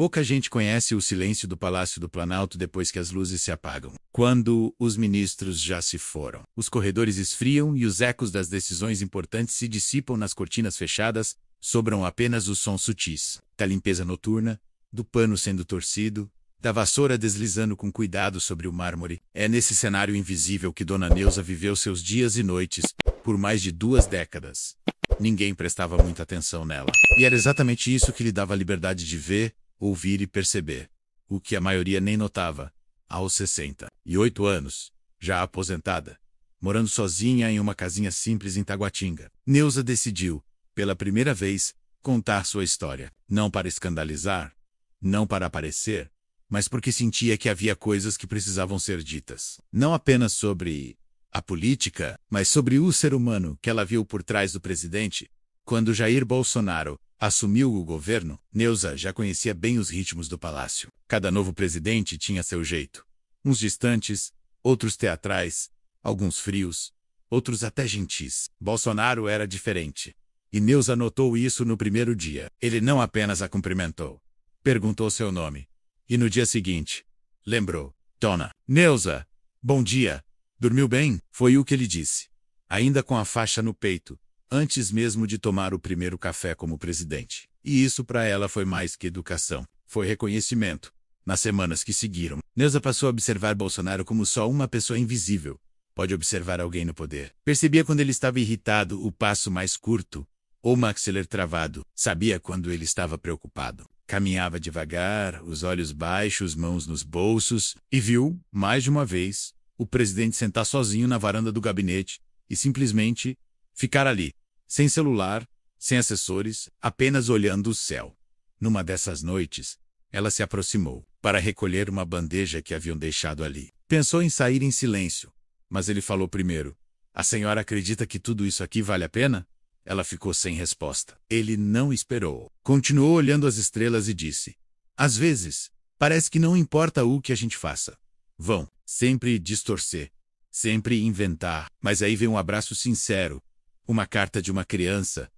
Pouca gente conhece o silêncio do Palácio do Planalto depois que as luzes se apagam. Quando os ministros já se foram, os corredores esfriam e os ecos das decisões importantes se dissipam nas cortinas fechadas, sobram apenas os sons sutis da limpeza noturna, do pano sendo torcido, da vassoura deslizando com cuidado sobre o mármore. É nesse cenário invisível que Dona Neuza viveu seus dias e noites por mais de 2 décadas. Ninguém prestava muita atenção nela. E era exatamente isso que lhe dava a liberdade de ver, ouvir e perceber, o que a maioria nem notava. Aos 68 anos, já aposentada, morando sozinha em uma casinha simples em Taguatinga, Neuza decidiu, pela primeira vez, contar sua história. Não para escandalizar, não para aparecer, mas porque sentia que havia coisas que precisavam ser ditas. Não apenas sobre a política, mas sobre o ser humano que ela viu por trás do presidente. Quando Jair Bolsonaro assumiu o governo, Neuza já conhecia bem os ritmos do palácio. Cada novo presidente tinha seu jeito. Uns distantes, outros teatrais, alguns frios, outros até gentis. Bolsonaro era diferente. E Neuza notou isso no primeiro dia. Ele não apenas a cumprimentou, perguntou seu nome. E no dia seguinte, lembrou: Dona Neuza, bom dia. Dormiu bem? Foi o que ele disse. Ainda com a faixa no peito, antes mesmo de tomar o primeiro café como presidente. E isso para ela foi mais que educação. Foi reconhecimento. Nas semanas que seguiram, Neuza passou a observar Bolsonaro como só uma pessoa invisível pode observar alguém no poder. Percebia quando ele estava irritado, o passo mais curto, ou maxilar travado. Sabia quando ele estava preocupado. Caminhava devagar, os olhos baixos, mãos nos bolsos, e viu, mais de uma vez, o presidente sentar sozinho na varanda do gabinete e simplesmente ficar ali, sem celular, sem assessores, apenas olhando o céu. Numa dessas noites, ela se aproximou para recolher uma bandeja que haviam deixado ali. Pensou em sair em silêncio, mas ele falou primeiro: A senhora acredita que tudo isso aqui vale a pena? Ela ficou sem resposta. Ele não esperou. Continuou olhando as estrelas e disse: Às vezes, parece que não importa o que a gente faça. Vão sempre distorcer, sempre inventar. Mas aí vem um abraço sincero, uma carta de uma criança,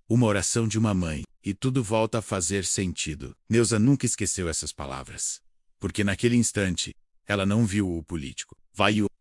uma oração de uma mãe, e tudo volta a fazer sentido. Neuza nunca esqueceu essas palavras, porque naquele instante, ela não viu o político.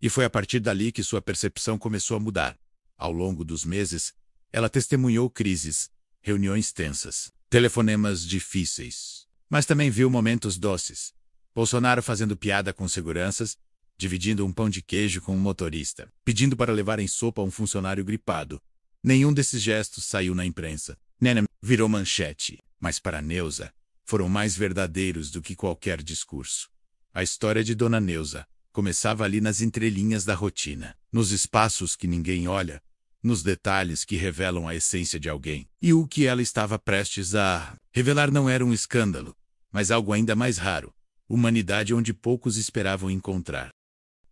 E foi a partir dali que sua percepção começou a mudar. Ao longo dos meses, ela testemunhou crises, reuniões tensas, telefonemas difíceis. Mas também viu momentos doces. Bolsonaro fazendo piada com seguranças, dividindo um pão de queijo com um motorista, pedindo para levarem sopa a um funcionário gripado. Nenhum desses gestos saiu na imprensa. Nenem virou manchete, mas para Neuza, foram mais verdadeiros do que qualquer discurso. A história de Dona Neuza começava ali nas entrelinhas da rotina, nos espaços que ninguém olha, nos detalhes que revelam a essência de alguém. E o que ela estava prestes a revelar não era um escândalo, mas algo ainda mais raro: humanidade onde poucos esperavam encontrar.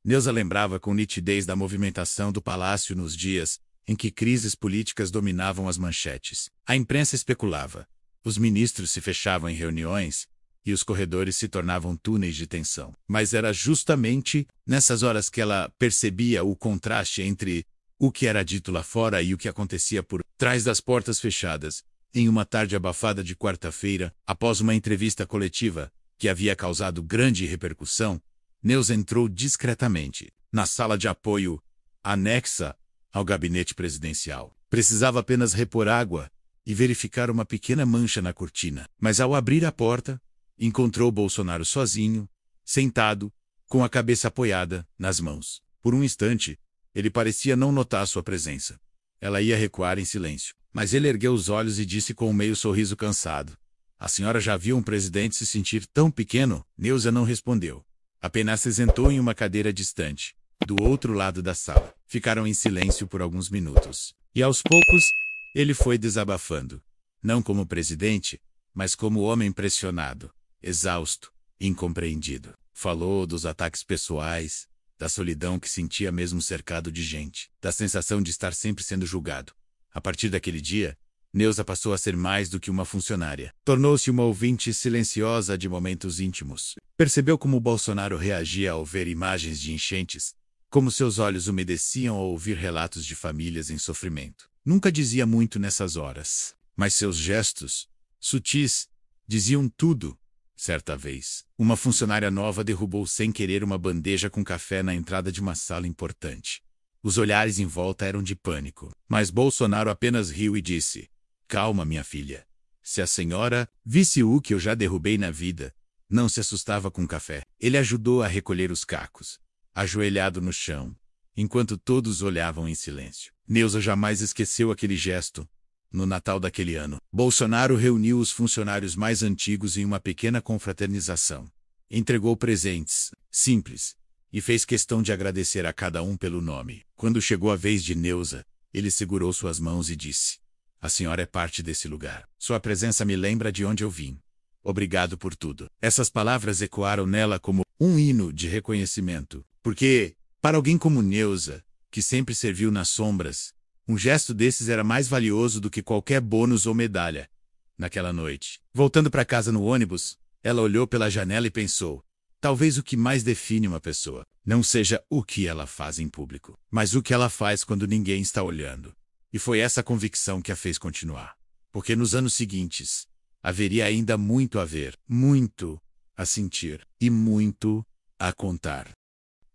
Neuza lembrava com nitidez da movimentação do palácio nos dias em que crises políticas dominavam as manchetes. A imprensa especulava, os ministros se fechavam em reuniões e os corredores se tornavam túneis de tensão. Mas era justamente nessas horas que ela percebia o contraste entre o que era dito lá fora e o que acontecia por trás das portas fechadas. Em uma tarde abafada de quarta-feira, após uma entrevista coletiva que havia causado grande repercussão, Neuza entrou discretamente na sala de apoio anexa ao gabinete presidencial. Precisava apenas repor água e verificar uma pequena mancha na cortina. Mas ao abrir a porta, encontrou Bolsonaro sozinho, sentado, com a cabeça apoiada nas mãos. Por um instante, ele parecia não notar sua presença. Ela ia recuar em silêncio. Mas ele ergueu os olhos e disse com um meio sorriso cansado: A senhora já viu um presidente se sentir tão pequeno? Neuza não respondeu. Apenas se sentou em uma cadeira distante, do outro lado da sala. Ficaram em silêncio por alguns minutos. E aos poucos, ele foi desabafando. Não como presidente, mas como homem pressionado, exausto, incompreendido. Falou dos ataques pessoais, da solidão que sentia mesmo cercado de gente, da sensação de estar sempre sendo julgado. A partir daquele dia, Neuza passou a ser mais do que uma funcionária. Tornou-se uma ouvinte silenciosa de momentos íntimos. Percebeu como Bolsonaro reagia ao ver imagens de enchentes, como seus olhos umedeciam ao ouvir relatos de famílias em sofrimento. Nunca dizia muito nessas horas, mas seus gestos, sutis, diziam tudo. Certa vez, uma funcionária nova derrubou sem querer uma bandeja com café na entrada de uma sala importante. Os olhares em volta eram de pânico, mas Bolsonaro apenas riu e disse: "Calma, minha filha. Se a senhora visse o que eu já derrubei na vida, não se assustava com café." Ele ajudou a recolher os cacos, ajoelhado no chão, enquanto todos olhavam em silêncio. Neuza jamais esqueceu aquele gesto. No Natal daquele ano, Bolsonaro reuniu os funcionários mais antigos em uma pequena confraternização. Entregou presentes, simples, e fez questão de agradecer a cada um pelo nome. Quando chegou a vez de Neuza, ele segurou suas mãos e disse: "A senhora é parte desse lugar. Sua presença me lembra de onde eu vim. Obrigado por tudo." Essas palavras ecoaram nela como um hino de reconhecimento, porque, para alguém como Neuza, que sempre serviu nas sombras, um gesto desses era mais valioso do que qualquer bônus ou medalha. Naquela noite, voltando para casa no ônibus, ela olhou pela janela e pensou: talvez o que mais define uma pessoa não seja o que ela faz em público, mas o que ela faz quando ninguém está olhando. E foi essa convicção que a fez continuar. Porque nos anos seguintes, haveria ainda muito a ver, muito a sentir e muito a contar.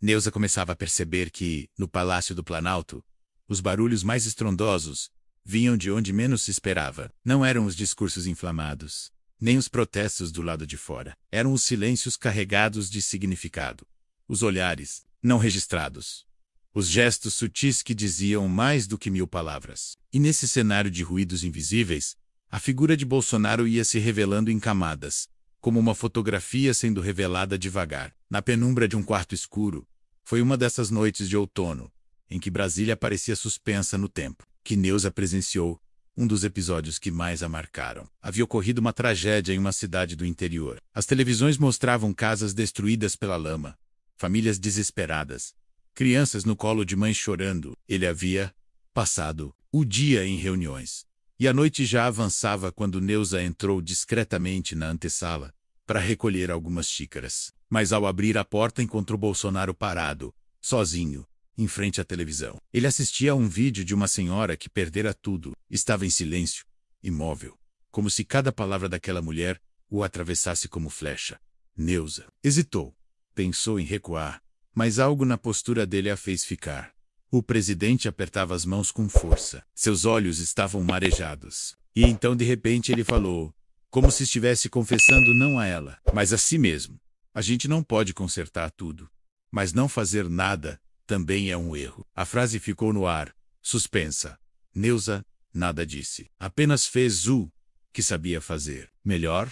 Neuza começava a perceber que, no Palácio do Planalto, os barulhos mais estrondosos vinham de onde menos se esperava. Não eram os discursos inflamados, nem os protestos do lado de fora. Eram os silêncios carregados de significado. Os olhares, não registrados. Os gestos sutis que diziam mais do que 1000 palavras. E nesse cenário de ruídos invisíveis, a figura de Bolsonaro ia se revelando em camadas, como uma fotografia sendo revelada devagar. Na penumbra de um quarto escuro, foi uma dessas noites de outono, em que Brasília parecia suspensa no tempo, que Neuza presenciou um dos episódios que mais a marcaram. Havia ocorrido uma tragédia em uma cidade do interior. As televisões mostravam casas destruídas pela lama, famílias desesperadas, crianças no colo de mães chorando. Ele havia passado o dia em reuniões, e a noite já avançava quando Neuza entrou discretamente na antessala para recolher algumas xícaras. Mas ao abrir a porta encontrou Bolsonaro parado, sozinho, em frente à televisão. Ele assistia a um vídeo de uma senhora que perdera tudo. Estava em silêncio, imóvel, como se cada palavra daquela mulher o atravessasse como flecha. Neuza hesitou, pensou em recuar, mas algo na postura dele a fez ficar. O presidente apertava as mãos com força. Seus olhos estavam marejados. E então de repente ele falou, como se estivesse confessando não a ela, mas a si mesmo: "A gente não pode consertar tudo, mas não fazer nada também é um erro." A frase ficou no ar, suspensa. Neuza nada disse. Apenas fez o que sabia fazer. "Melhor?"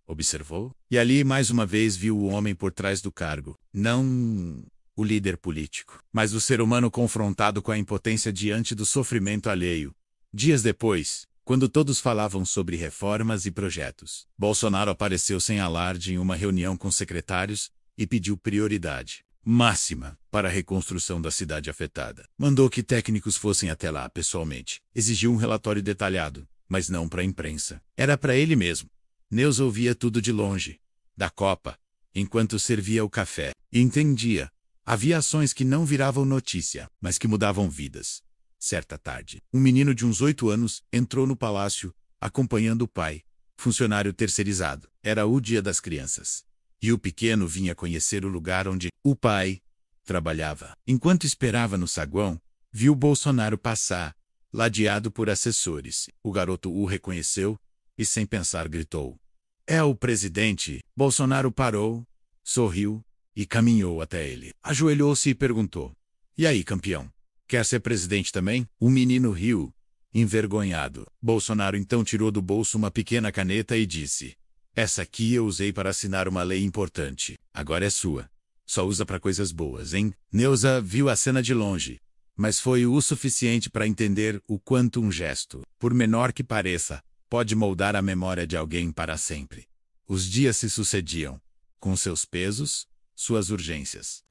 observou. E ali mais uma vez viu o homem por trás do cargo. Não o líder político, mas o ser humano confrontado com a impotência diante do sofrimento alheio. Dias depois, quando todos falavam sobre reformas e projetos, Bolsonaro apareceu sem alarde em uma reunião com secretários e pediu prioridade máxima para a reconstrução da cidade afetada. Mandou que técnicos fossem até lá pessoalmente. Exigiu um relatório detalhado, mas não para a imprensa. Era para ele mesmo. Neuza ouvia tudo de longe, da copa, enquanto servia o café. E entendia. Havia ações que não viravam notícia, mas que mudavam vidas. Certa tarde, um menino de uns 8 anos entrou no palácio, acompanhando o pai, funcionário terceirizado. Era o Dia das Crianças. E o pequeno vinha conhecer o lugar onde o pai trabalhava. Enquanto esperava no saguão, viu Bolsonaro passar, ladeado por assessores. O garoto o reconheceu e, sem pensar, gritou: "É o presidente!" Bolsonaro parou, sorriu e caminhou até ele. Ajoelhou-se e perguntou: "E aí, campeão? Quer ser presidente também?" O menino riu, envergonhado. Bolsonaro então tirou do bolso uma pequena caneta e disse: "Essa aqui eu usei para assinar uma lei importante. Agora é sua. Só usa para coisas boas, hein?" Neuza viu a cena de longe, mas foi o suficiente para entender o quanto um gesto, por menor que pareça, pode moldar a memória de alguém para sempre. Os dias se sucediam, com seus pesos, suas urgências.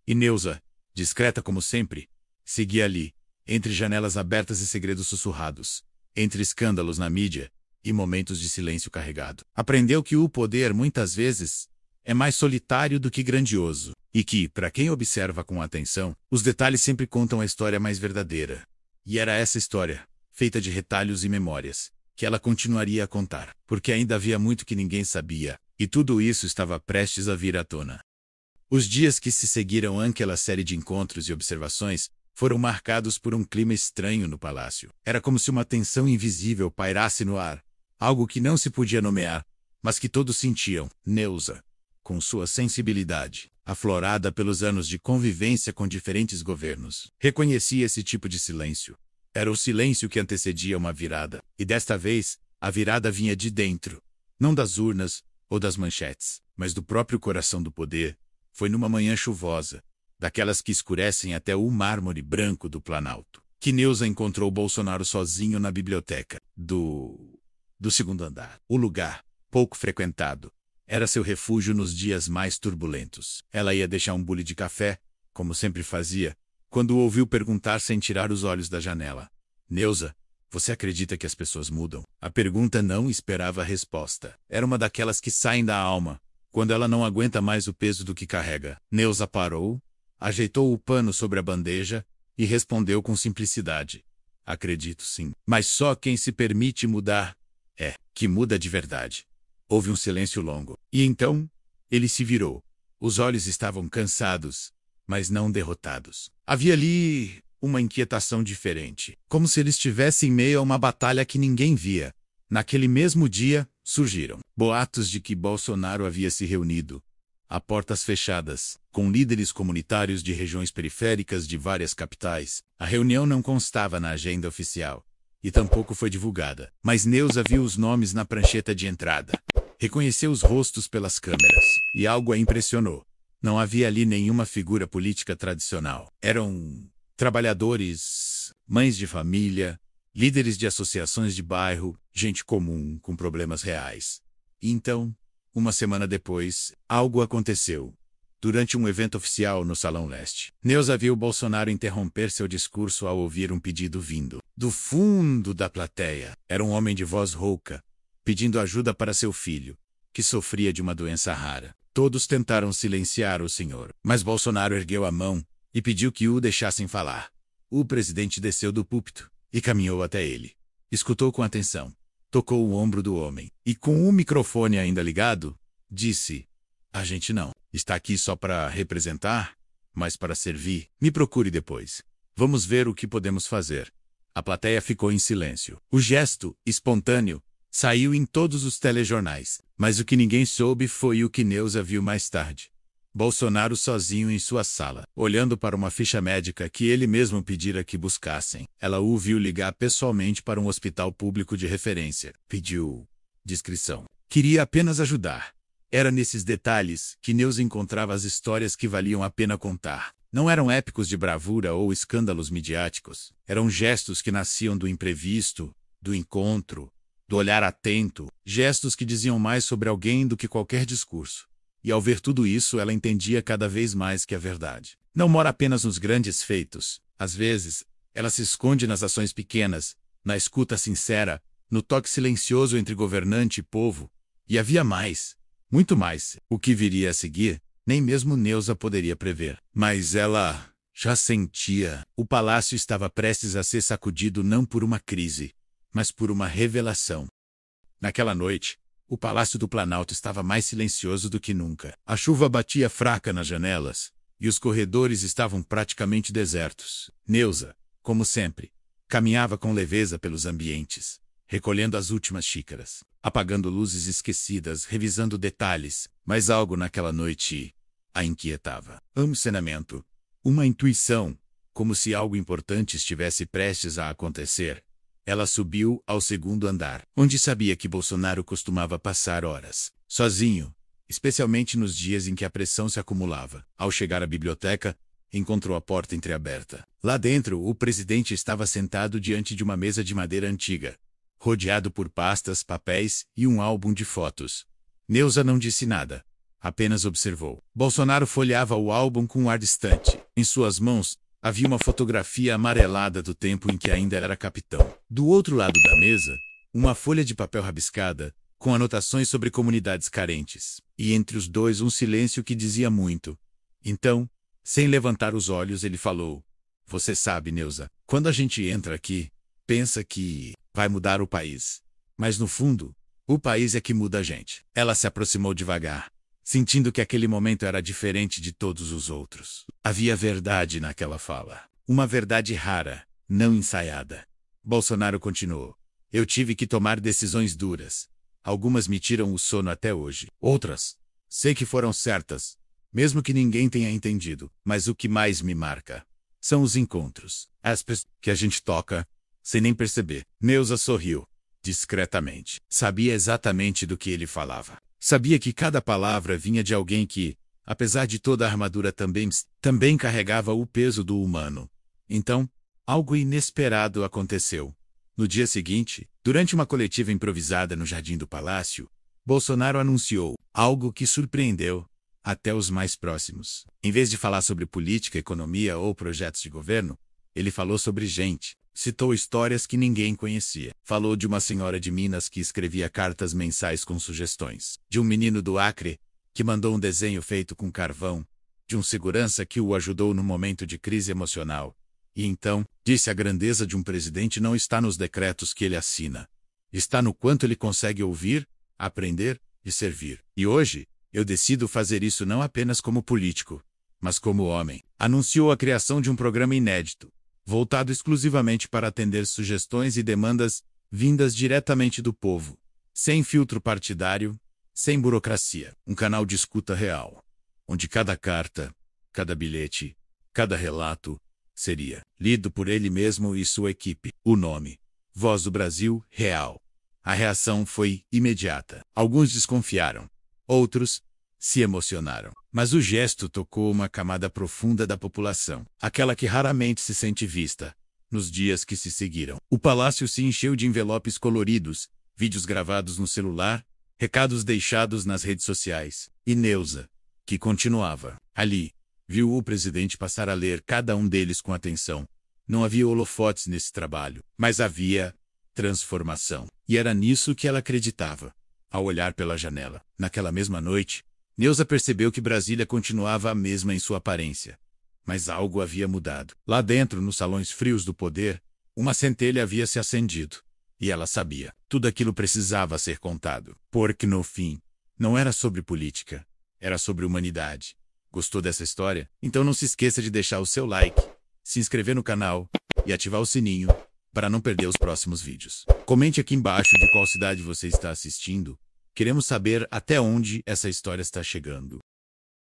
E Neuza, discreta como sempre, seguia ali, entre janelas abertas e segredos sussurrados, entre escândalos na mídia e momentos de silêncio carregado. Aprendeu que o poder, muitas vezes, é mais solitário do que grandioso, e que, para quem observa com atenção, os detalhes sempre contam a história mais verdadeira. E era essa história, feita de retalhos e memórias, que ela continuaria a contar, porque ainda havia muito que ninguém sabia, E tudo isso estava prestes a vir à tona. Os dias que se seguiram àquela série de encontros e observações foram marcados por um clima estranho no palácio. Era como se uma tensão invisível pairasse no ar, algo que não se podia nomear, mas que todos sentiam. Neuza, com sua sensibilidade, aflorada pelos anos de convivência com diferentes governos, reconhecia esse tipo de silêncio. Era o silêncio que antecedia uma virada, e desta vez, a virada vinha de dentro, não das urnas ou das manchetes, mas do próprio coração do poder. Foi numa manhã chuvosa, daquelas que escurecem até o mármore branco do Planalto, que Neuza encontrou Bolsonaro sozinho na biblioteca do segundo andar. O lugar, pouco frequentado, era seu refúgio nos dias mais turbulentos. Ela ia deixar um bule de café, como sempre fazia, quando o ouviu perguntar sem tirar os olhos da janela. Neuza, você acredita que as pessoas mudam? A pergunta não esperava a resposta. Era uma daquelas que saem da alma, quando ela não aguenta mais o peso do que carrega. Neuza parou, ajeitou o pano sobre a bandeja e respondeu com simplicidade. Acredito sim. Mas só quem se permite mudar que muda de verdade. Houve um silêncio longo. E então, ele se virou. Os olhos estavam cansados, mas não derrotados. Havia ali uma inquietação diferente, como se ele estivesse em meio a uma batalha que ninguém via. Naquele mesmo dia, surgiram boatos de que Bolsonaro havia se reunido, a portas fechadas, com líderes comunitários de regiões periféricas de várias capitais. A reunião não constava na agenda oficial, e tampouco foi divulgada. Mas Neuza viu os nomes na prancheta de entrada. Reconheceu os rostos pelas câmeras, e algo a impressionou. Não havia ali nenhuma figura política tradicional. Eram trabalhadores, mães de família, líderes de associações de bairro, gente comum com problemas reais. E então, uma semana depois, algo aconteceu. Durante um evento oficial no Salão Leste, Neuza viu Bolsonaro interromper seu discurso ao ouvir um pedido vindo do fundo da plateia. Era um homem de voz rouca, pedindo ajuda para seu filho, que sofria de uma doença rara. Todos tentaram silenciar o senhor, mas Bolsonaro ergueu a mão e pediu que o deixassem falar. O presidente desceu do púlpito e caminhou até ele. Escutou com atenção, tocou o ombro do homem e, com o microfone ainda ligado, disse: "A gente não está aqui só para representar, mas para servir. Me procure depois. Vamos ver o que podemos fazer." A plateia ficou em silêncio. O gesto, espontâneo, saiu em todos os telejornais, mas o que ninguém soube foi o que Neuza viu mais tarde. Bolsonaro sozinho em sua sala, olhando para uma ficha médica que ele mesmo pedira que buscassem. Ela o viu ligar pessoalmente para um hospital público de referência. Pediu discrição. Queria apenas ajudar. Era nesses detalhes que Neuza encontrava as histórias que valiam a pena contar. Não eram épicos de bravura ou escândalos midiáticos. Eram gestos que nasciam do imprevisto, do encontro, do olhar atento, gestos que diziam mais sobre alguém do que qualquer discurso. E ao ver tudo isso, ela entendia cada vez mais que a verdade não mora apenas nos grandes feitos. Às vezes, ela se esconde nas ações pequenas, na escuta sincera, no toque silencioso entre governante e povo. E havia mais, muito mais. O que viria a seguir, nem mesmo Neuza poderia prever. Mas ela já sentia. O palácio estava prestes a ser sacudido não por uma crise, mas por uma revelação. Naquela noite, o Palácio do Planalto estava mais silencioso do que nunca. A chuva batia fraca nas janelas, e os corredores estavam praticamente desertos. Neuza, como sempre, caminhava com leveza pelos ambientes, recolhendo as últimas xícaras, apagando luzes esquecidas, revisando detalhes, mas algo naquela noite a inquietava. Um encenamento, uma intuição, como se algo importante estivesse prestes a acontecer. Ela subiu ao segundo andar, onde sabia que Bolsonaro costumava passar horas, sozinho, especialmente nos dias em que a pressão se acumulava. Ao chegar à biblioteca, encontrou a porta entreaberta. Lá dentro, o presidente estava sentado diante de uma mesa de madeira antiga, rodeado por pastas, papéis e um álbum de fotos. Neuza não disse nada, apenas observou. Bolsonaro folheava o álbum com um ar distante. Em suas mãos, havia uma fotografia amarelada do tempo em que ainda era capitão. Do outro lado da mesa, uma folha de papel rabiscada, com anotações sobre comunidades carentes. E entre os dois um silêncio que dizia muito. Então, sem levantar os olhos, ele falou: "Você sabe, Neuza, quando a gente entra aqui, pensa que vai mudar o país. Mas no fundo, O país é que muda a gente. Ela se aproximou devagar, sentindo que aquele momento era diferente de todos os outros. Havia verdade naquela fala. Uma verdade rara, não ensaiada. Bolsonaro continuou. Eu tive que tomar decisões duras. Algumas me tiram o sono até hoje. Outras, sei que foram certas, mesmo que ninguém tenha entendido. Mas o que mais me marca são os encontros. As pessoas que a gente toca, sem nem perceber. Neuza sorriu, discretamente. Sabia exatamente do que ele falava. Sabia que cada palavra vinha de alguém que, apesar de toda a armadura, também carregava o peso do humano. Então, algo inesperado aconteceu. No dia seguinte, durante uma coletiva improvisada no jardim do palácio, Bolsonaro anunciou algo que surpreendeu até os mais próximos. Em vez de falar sobre política, economia ou projetos de governo, ele falou sobre gente. Citou histórias que ninguém conhecia. Falou de uma senhora de Minas que escrevia cartas mensais com sugestões. De um menino do Acre que mandou um desenho feito com carvão. De um segurança que o ajudou no momento de crise emocional. E então, disse: a grandeza de um presidente não está nos decretos que ele assina. Está no quanto ele consegue ouvir, aprender e servir. E hoje, eu decido fazer isso não apenas como político, mas como homem. Anunciou a criação de um programa inédito, voltado exclusivamente para atender sugestões e demandas vindas diretamente do povo, sem filtro partidário, sem burocracia. Um canal de escuta real, onde cada carta, cada bilhete, cada relato seria lido por ele mesmo e sua equipe. O nome: Voz do Brasil Real. A reação foi imediata. Alguns desconfiaram, outros se emocionaram. Mas o gesto tocou uma camada profunda da população, aquela que raramente se sente vista. Nos dias que se seguiram, o palácio se encheu de envelopes coloridos, vídeos gravados no celular, recados deixados nas redes sociais. E Neuza, que continuava ali, viu o presidente passar a ler cada um deles com atenção. Não havia holofotes nesse trabalho, mas havia transformação. E era nisso que ela acreditava. Ao olhar pela janela, naquela mesma noite, Neuza percebeu que Brasília continuava a mesma em sua aparência. Mas algo havia mudado. Lá dentro, nos salões frios do poder, uma centelha havia se acendido. E ela sabia. Tudo aquilo precisava ser contado. Porque, no fim, não era sobre política. Era sobre humanidade. Gostou dessa história? Então não se esqueça de deixar o seu like, se inscrever no canal e ativar o sininho para não perder os próximos vídeos. Comente aqui embaixo de qual cidade você está assistindo. Queremos saber até onde essa história está chegando.